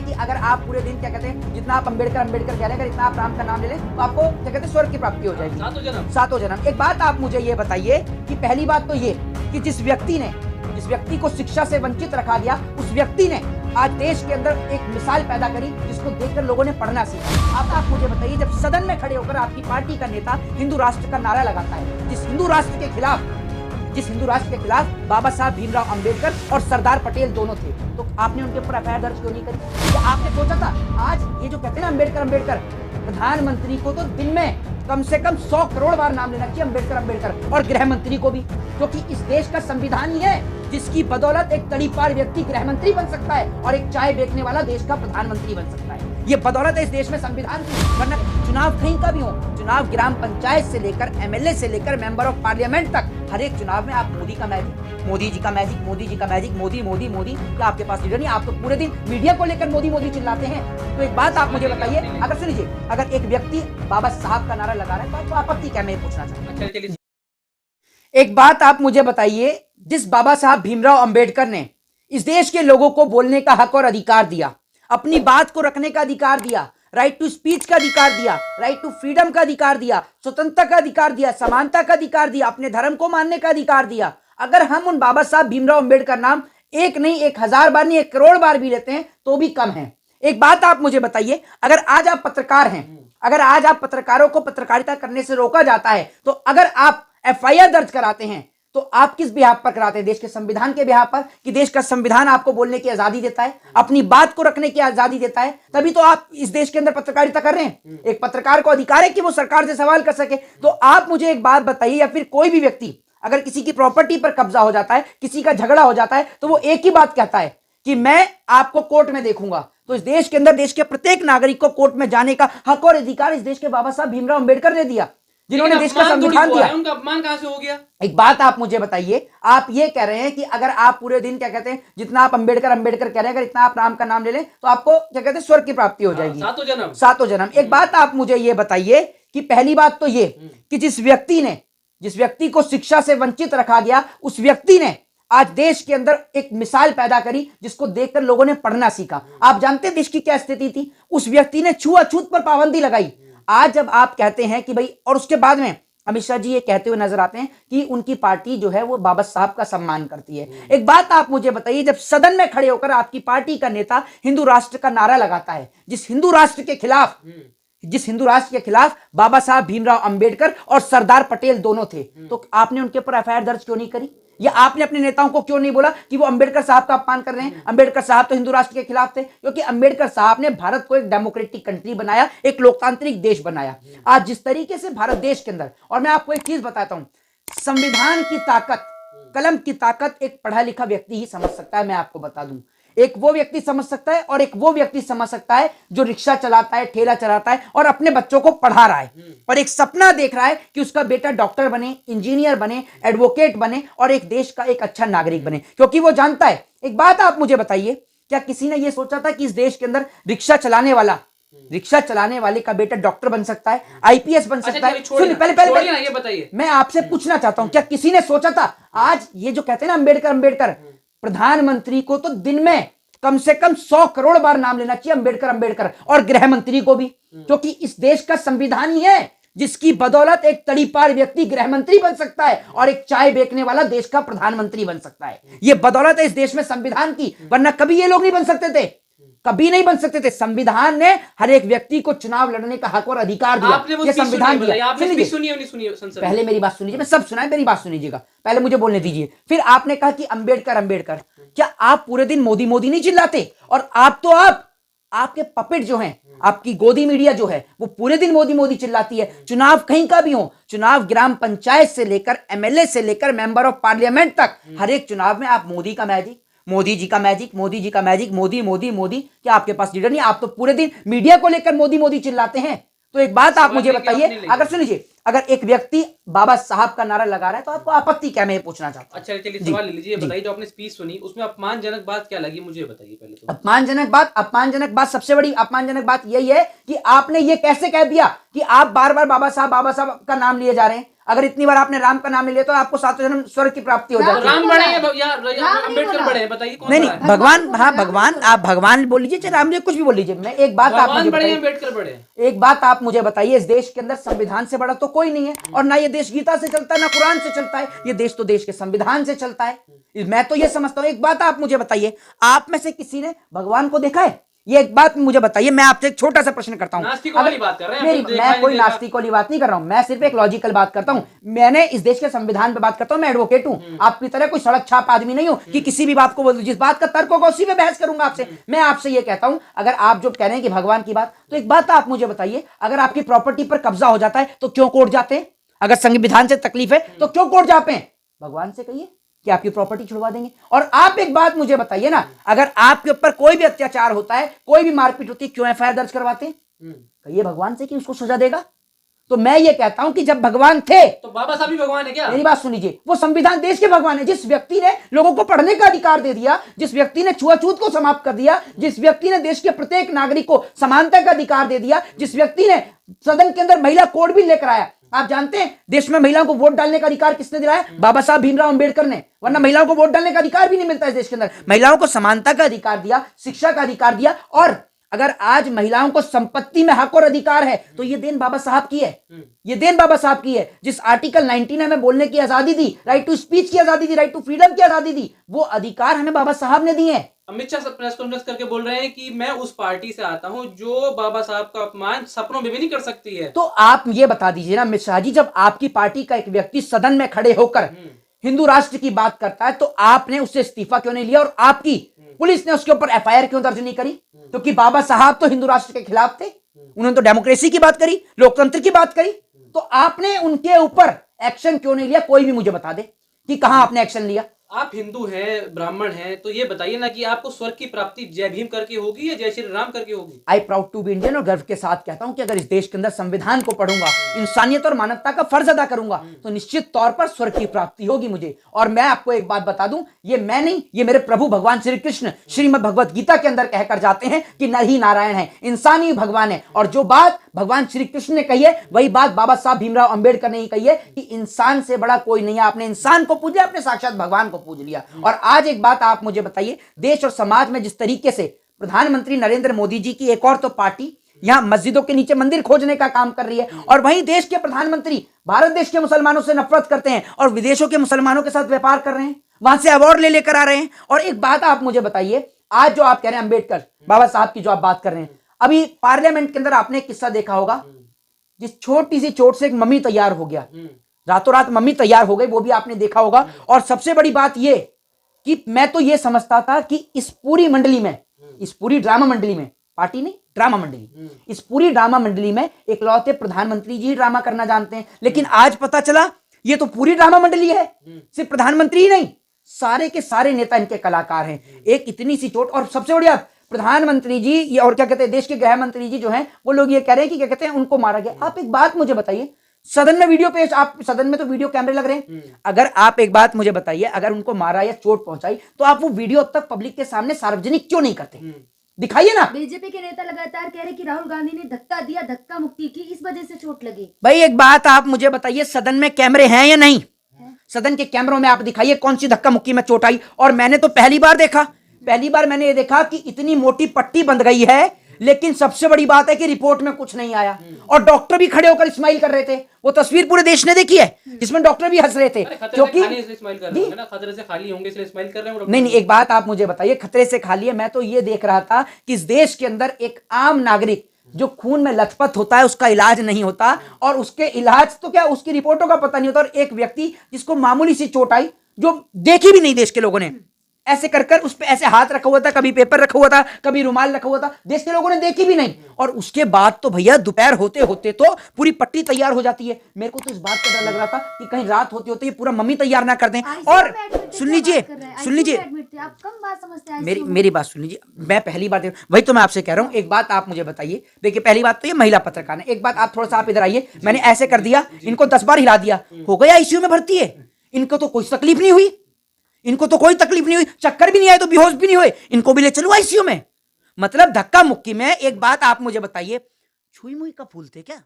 कि अगर आप पूरे दिन क्या कहते हैं जितना आप अम्बेडकर अम्बेडकर कह रहे हैं, अगर इतना आप राम का नाम ले लें तो आपको क्या कहते हैं स्वर्ग की प्राप्ति हो जाएगी, सातों जन्म। एक बात आप मुझे ये बताइए कि पहली बात तो ये कि जिस व्यक्ति को शिक्षा से वंचित रखा गया, उस व्यक्ति ने आज देश के अंदर एक मिसाल पैदा करी जिसको देखकर लोगों ने पढ़ना सीखा। अब आप मुझे बताइए, जब सदन में खड़े होकर आपकी पार्टी का नेता हिंदू राष्ट्र का नारा लगाता है, जिस हिंदू राष्ट्र के खिलाफ बाबा साहब भीमराव अंबेडकर और सरदार पटेल दोनों थे, तो आपने उनके ऊपर एफआईआर दर्ज क्यों नहीं करी? क्या आपने सोचा था आज ये जो कहते हैं ना अम्बेडकर, प्रधानमंत्री को तो दिन में कम से कम 100 करोड़ बार नाम लेना चाहिए अम्बेडकर, और गृह मंत्री को भी, क्योंकि इस देश का संविधान ही है जिसकी बदौलत एक तड़ीपार व्यक्ति गृह मंत्री बन सकता है और एक चाय बेचने वाला देश का प्रधानमंत्री बन सकता है। ये बदौलत है इस देश में संविधान की, वरना चुनाव कहीं का भी हो, चुनाव ग्राम पंचायत से लेकर एमएलए से लेकर मेंबर ऑफ पार्लियामेंट तक, हर एक चुनाव में आप मोदी का मैजिक, मोदी जी का मैजिक, मोदी क्या आपके पास लीडर नहीं? आप तो पूरे दिन मीडिया को लेकर मोदी चिल्लाते हैं। तो एक बात आप मुझे बताइए, अगर सुनिए, अगर एक व्यक्ति बाबा साहब का नारा लगा रहा है तो आपको आपत्ति क्या? मैं पूछना चाहता हूँ, एक बात आप मुझे बताइए, जिस बाबा साहब भीमराव अंबेडकर ने इस देश के लोगों को बोलने का हक और अधिकार दिया, अपनी बात को रखने का अधिकार दिया, राइट टू स्पीच का अधिकार दिया, राइट टू फ्रीडम का अधिकार दिया, स्वतंत्रता का अधिकार दिया, समानता का अधिकार दिया, अपने धर्म को मानने का अधिकार दिया, अगर हम उन बाबा साहब भीमराव अंबेडकर नाम एक नहीं 1000 बार नहीं 1 करोड़ बार भी लेते हैं तो भी कम है। एक बात आप मुझे बताइए, अगर आज आप पत्रकार हैं, अगर आज आप पत्रकारों को पत्रकारिता करने से रोका जाता है, तो अगर आप एफआईआर दर्ज कराते हैं तो आप किस बिहाफ पर कराते हैं? देश के संविधान के बिहाफ पर, कि देश का संविधान आपको बोलने की आजादी देता है, अपनी बात को रखने की आजादी देता है, तभी तो आप इस देश के अंदर पत्रकारिता कर रहे हैं। एक पत्रकार को अधिकार है कि वो सरकार से सवाल कर सके। तो आप मुझे एक बात बताइए, या फिर कोई भी व्यक्ति अगर किसी की प्रॉपर्टी पर कब्जा हो जाता है, किसी का झगड़ा हो जाता है, तो वो एक ही बात कहता है कि मैं आपको कोर्ट में देखूंगा। तो इस देश के अंदर देश के प्रत्येक नागरिक को कोर्ट में जाने का हक और अधिकार इस देश के बाबा साहब भीमराव अंबेडकर ने दिया, जिन्होंने देश का संविधान दिया। उनका अपमान कहां से हो गया? एक बात आप मुझे बताइए, आप ये कह रहे हैं कि अगर आप पूरे दिन क्या कहते हैं जितना आप अम्बेडकर कह रहे हैं, अगर इतना आप राम का नाम ले लें तो आपको क्या कहते हैं स्वर्ग की प्राप्ति हो जाएगी, सातों जन्म। एक बात आप मुझे ये बताइए कि पहली बात तो ये कि जिस व्यक्ति को शिक्षा से वंचित रखा गया, उस व्यक्ति ने आज देश के अंदर एक मिसाल पैदा करी जिसको देखकर लोगों ने पढ़ना सीखा। आप जानते हैं देश की क्या स्थिति थी? उस व्यक्ति ने छुआछूत पर पाबंदी लगाई। आज जब आप कहते हैं कि भाई, और उसके बाद में अमित शाह जी ये कहते हुए नजर आते हैं कि उनकी पार्टी जो है वो बाबा साहब का सम्मान करती है। एक बात आप मुझे बताइए, जब सदन में खड़े होकर आपकी पार्टी का नेता हिंदू राष्ट्र का नारा लगाता है, जिस हिंदू राष्ट्र के खिलाफ बाबा साहब भीमराव अंबेडकर और सरदार पटेल दोनों थे, तो आपने उनके ऊपर एफआईआर दर्ज क्यों नहीं करी? या आपने अपने नेताओं को क्यों नहीं बोला कि वो अंबेडकर साहब का अपमान कर रहे हैं? अंबेडकर साहब तो हिंदू राष्ट्र के खिलाफ थे, क्योंकि अंबेडकर साहब ने भारत को एक डेमोक्रेटिक कंट्री बनाया, एक लोकतांत्रिक देश बनाया। आज जिस तरीके से भारत देश के अंदर, और मैं आपको एक चीज बताता हूं, संविधान की ताकत, कलम की ताकत एक पढ़ा लिखा व्यक्ति ही समझ सकता है। मैं आपको बता दूं, एक वो व्यक्ति समझ सकता है और एक वो व्यक्ति समझ सकता है जो रिक्शा चलाता है, ठेला चलाता है और अपने बच्चों को पढ़ा रहा है और एक सपना देख रहा है कि उसका बेटा डॉक्टर बने, इंजीनियर बने, एडवोकेट बने और एक देश का एक अच्छा नागरिक बने, क्योंकि वो जानता है। एक बात आप मुझे बताइए, क्या किसी ने यह सोचा था कि इस देश के अंदर रिक्शा चलाने वाले का बेटा डॉक्टर बन सकता है, आईपीएस बन सकता है? सुनिए, पहले ये बताइए, मैं आपसे पूछना चाहता हूं, क्या किसी ने सोचा था? आज ये जो कहते हैं ना अम्बेडकर, प्रधानमंत्री को तो दिन में कम से कम 100 करोड़ बार नाम लेना चाहिए अम्बेडकर, और गृह मंत्री को भी, क्योंकि इस देश का संविधान ही है जिसकी बदौलत एक तड़ीपार व्यक्ति गृह मंत्री बन सकता है और एक चाय बेचने वाला देश का प्रधानमंत्री बन सकता है। यह बदौलत है इस देश में संविधान की, वरना कभी ये लोग नहीं बन सकते थे, कभी नहीं बन सकते थे। संविधान ने हर एक व्यक्ति को चुनाव लड़ने का हक और अधिकार दिया, ये संविधान दिया। पहले मेरी बात सुनिए, मैं सब सुना है, मेरी बात सुनिएगा, पहले मुझे बोलने दीजिए। फिर आपने कहा कि अम्बेडकर, क्या आप पूरे दिन मोदी नहीं चिल्लाते? और आपके पपेट जो हैं, आपकी गोदी मीडिया जो है वो पूरे दिन मोदी चिल्लाती है। चुनाव कहीं का भी हो, चुनाव ग्राम पंचायत से लेकर एमएलए से लेकर मेंबर ऑफ पार्लियामेंट तक, हर एक चुनाव में आप मोदी का मैजिक, मोदी जी का मैजिक, मोदी क्या आपके पास लीडर नहीं? आप तो पूरे दिन मीडिया को लेकर मोदी चिल्लाते हैं। तो एक बात आप मुझे बताइए, अगर सुनिए, अगर एक व्यक्ति बाबा साहब का नारा लगा रहा है तो आपको आपत्ति क्या? मैं पूछना चाहता हूं। अच्छा चलिए, सवाल ले लीजिए, बताइए, जो आपने स्पीच सुनी उसमें अपमानजनक बात क्या लगी, मुझे बताइए पहले तो। अपमानजनक बात, सबसे बड़ी अपमानजनक बात यही है कि आपने ये कैसे कह दिया कि आप बार बार बाबा साहब का नाम लिए जा रहे हैं। अगर इतनी बार आपने राम का नाम ले लिया तो आपको सातों जन्म स्वर्ग की प्राप्ति हो जाती है। राम बड़े हैं या अम्बेडकर बड़े हैं, बताइए कौन नहीं बड़ा नहीं, है? भगवान, हाँ भगवान, आप भगवान बोल लीजिए चाहे राम जी कुछ भी बोल लीजिए। मैं एक बात आप मुझे भगवान बड़े हैं, बताइए, अम्बेडकर बड़े हैं। एक बात आप मुझे बताइए, इस देश के अंदर संविधान से बड़ा तो कोई नहीं है, और ना ये देश गीता से चलता है ना कुरान से चलता है, ये देश तो देश के संविधान से चलता है। मैं तो ये समझता हूं। एक बात आप मुझे बताइए, आप में से किसी ने भगवान को देखा है? ये एक बात मुझे बताइए। मैं आपसे एक छोटा सा प्रश्न करता हूं। नास्तिकों वाली बात कर रहे हैं, मैं कोई नास्तिक वाली बात नहीं कर रहा हूं, मैं सिर्फ एक लॉजिकल बात करता हूं। मैंने इस देश के संविधान पे बात करता हूं, मैं एडवोकेट हूं, आपकी तरह कोई सड़क छाप आदमी नहीं हूं कि किसी भी बात को बोल दूं। जिस बात का तर्क होगा उसी पे बहस करूंगा आपसे। मैं आपसे ये कहता हूं, अगर आप जो कह रहे हैं कि भगवान की बात, तो एक बात आप मुझे बताइए, अगर आपकी प्रॉपर्टी पर कब्जा हो जाता है तो क्यों कोर्ट जाते हैं? अगर संविधान से तकलीफ है तो क्यों कोर्ट जाते हैं? भगवान से कहिए कि आपकी प्रॉपर्टी छुड़वा देंगे। और आप एक बात मुझे बताइए ना, अगर आपके ऊपर कोई भी अत्याचार होता है, कोई भी मारपीट होती है, क्यों एफआईआर दर्ज करवाते हैं? कहिए भगवान से कि उसको सजा देगा। तो मैं ये कहता हूं कि जब भगवान थे तो बाबा साहब भी भगवान है क्या? मेरी बात सुन लीजिए, वो संविधान देश के भगवान है। जिस व्यक्ति ने लोगों को पढ़ने का अधिकार दे दिया, जिस व्यक्ति ने छुआछूत को समाप्त कर दिया, जिस व्यक्ति ने देश के प्रत्येक नागरिक को समानता का अधिकार दे दिया, जिस व्यक्ति ने सदन के अंदर महिला कोड भी लेकर आया। आप जानते हैं देश में महिलाओं को वोट डालने का अधिकार किसने दिलाया? बाबा साहब भीमराव अंबेडकर ने। वरना महिलाओं को वोट डालने का अधिकार भी नहीं मिलता इस देश के अंदर। महिलाओं को समानता का अधिकार दिया, शिक्षा का अधिकार दिया, और अगर आज महिलाओं को संपत्ति में हक और अधिकार है तो ये देन बाबा साहब की है। ये देन बाबा साहब की है। जिस आर्टिकल 19 हमें बोलने की आजादी दी, राइट टू स्पीच की आजादी दी, राइट टू फ्रीडम की आजादी दी, वो अधिकार हमें बाबा साहब ने दिए हैं। अमित शाह प्रेस कॉन्फ्रेंस करके बोल रहे हैं कि मैं उस पार्टी से आता हूं जो बाबा साहब का अपमान सपनों में भी नहीं कर सकती है। तो आप ये बता दीजिए ना अमित शाह जी, जब आपकी पार्टी का एक व्यक्ति सदन में खड़े होकर हिंदू राष्ट्र की बात करता है तो आपने उससे इस्तीफा क्यों नहीं लिया, और आपकी पुलिस ने उसके ऊपर एफआईआर क्यों दर्ज नहीं करी? क्योंकि बाबा साहब तो हिंदू राष्ट्र के खिलाफ थे, उन्होंने तो डेमोक्रेसी की बात करी, लोकतंत्र की बात करी, तो आपने उनके ऊपर एक्शन क्यों नहीं लिया? कोई भी मुझे बता दे कि कहां आपने एक्शन लिया। आप हिंदू हैं, ब्राह्मण हैं, तो ये बताइए ना कि आपको स्वर्ग की प्राप्ति जय भीम करके होगी या जय श्री राम करके होगी? I proud to be Indian, और गर्व के साथ कहता हूं कि अगर इस देश के अंदर संविधान को पढ़ूंगा, इंसानियत और मानवता का फर्ज अदा करूंगा, तो निश्चित तौर पर स्वर्ग की प्राप्ति होगी मुझे। और मैं आपको एक बात बता दूं, ये मैं नहीं, ये मेरे प्रभु भगवान श्री कृष्ण श्रीमद् भगवत गीता के अंदर कहकर जाते हैं कि नर ही नारायण है, इंसान ही भगवान है। और जो बात भगवान श्री कृष्ण ने कही है वही बात बाबा साहब भीमराव अंबेडकर ने ही कही है कि इंसान से बड़ा कोई नहीं है। आपने इंसान को पूज लिया, आपने साक्षात भगवान को पूज लिया। और आज एक बात आप मुझे बताइए, देश और समाज में जिस तरीके से प्रधानमंत्री नरेंद्र मोदी जी की एक और तो पार्टी यहां मस्जिदों के नीचे मंदिर खोजने का काम कर रही है, और वहीं देश के प्रधानमंत्री भारत देश के मुसलमानों से नफरत करते हैं और विदेशों के मुसलमानों के साथ व्यापार कर रहे हैं, वहां से अवार्ड ले लेकर आ रहे हैं। और एक बात आप मुझे बताइए, आज जो आप कह रहे हैं अंबेडकर बाबा साहब की जो आप बात कर रहे हैं, अभी पार्लियामेंट के अंदर आपने एक किस्सा देखा होगा, जिस छोटी सी चोट से एक मम्मी तैयार हो गया, रातों रात मम्मी तैयार हो गई, वो भी आपने देखा होगा। और सबसे बड़ी बात ये कि मैं तो ये समझता था कि इस पूरी मंडली में, इस पूरी ड्रामा मंडली में, पार्टी नहीं ड्रामा मंडली, इस पूरी ड्रामा मंडली में इकलौते प्रधानमंत्री जी ड्रामा करना जानते हैं। लेकिन आज पता चला ये तो पूरी ड्रामा मंडली है, सिर्फ प्रधानमंत्री ही नहीं, सारे के सारे नेता इनके कलाकार हैं। एक इतनी सी चोट, और सबसे बढ़िया प्रधानमंत्री जी और क्या कहते हैं देश के गृह मंत्री जी जो हैं, वो लोग ये कह रहे हैं कि क्या कहते हैं उनको मारा गया। आप एक बात मुझे बताइए, सदन में वीडियो पेश, आप सदन में तो वीडियो कैमरे लग रहे हैं, अगर आप एक बात मुझे बताइए, अगर उनको मारा या चोट पहुंचाई तो आप वो वीडियो अब तक पब्लिक के सामने सार्वजनिक क्यों नहीं करते? दिखाइए ना। बीजेपी के नेता लगातार कह रहे कि राहुल गांधी ने धक्का दिया, धक्का मुक्ति की, इस वजह से चोट लगी। भाई एक बात आप मुझे बताइए, सदन में कैमरे हैं या नहीं? सदन के कैमरों में आप दिखाइए कौन सी धक्का मुक्की में चोट आई। और मैंने तो पहली बार देखा, पहली बार मैंने ये देखा कि इतनी मोटी पट्टी बंध गई है, लेकिन सबसे बड़ी बात है कि रिपोर्ट में कुछ नहीं आया, और डॉक्टर भी खड़े होकर स्माइल कर रहे थे। वो तस्वीर पूरे देश ने देखी है जिसमें डॉक्टर भी हंस रहे थे, क्योंकि खतरे से खाली होंगे इसलिए स्माइल कर रहे हैं। नहीं, एक बात आप मुझे बताइए, खतरे से खाली है? मैं तो ये देख रहा था कि इस देश के अंदर एक आम नागरिक जो खून में लथपथ होता है उसका इलाज नहीं होता, और उसके इलाज तो क्या उसकी रिपोर्टों का पता नहीं होता, और एक व्यक्ति जिसको मामूली सी चोट आई जो देखी भी नहीं देश के लोगों ने, ऐसे कर कर उस पे ऐसे हाथ रखा हुआ था, कभी पेपर रखा हुआ था, कभी रुमाल रखा हुआ था, देश के लोगों ने देखी भी नहीं, और उसके बाद तो भैया दोपहर होते होते तो पूरी पट्टी तैयार हो जाती है। मेरे को तो इस बात का डर लग रहा था कि कहीं रात होते होते ये पूरा मम्मी तैयार ना कर दें। और सुन लीजिए, आप कम बात समझते हैं। मेरी बात सुन लीजिए, मैं पहली बात वही तो मैं आपसे कह रहा हूं। एक बात आप मुझे बताइए, देखिए पहली बात तो ये महिला पत्रकार है, एक बात आप थोड़ा सा आप इधर आइए, मैंने ऐसे कर दिया, इनको 10 बार हिला दिया, हो गया आईसीयू में भर्ती है, इनको तो कोई तकलीफ नहीं हुई, इनको तो कोई तकलीफ नहीं हुई, चक्कर भी नहीं आए तो बेहोश भी नहीं हुए, इनको भी ले चलो आईसीयू में। मतलब धक्का मुक्की में। एक बात आप मुझे बताइए, छुई मुई का फूल थे क्या?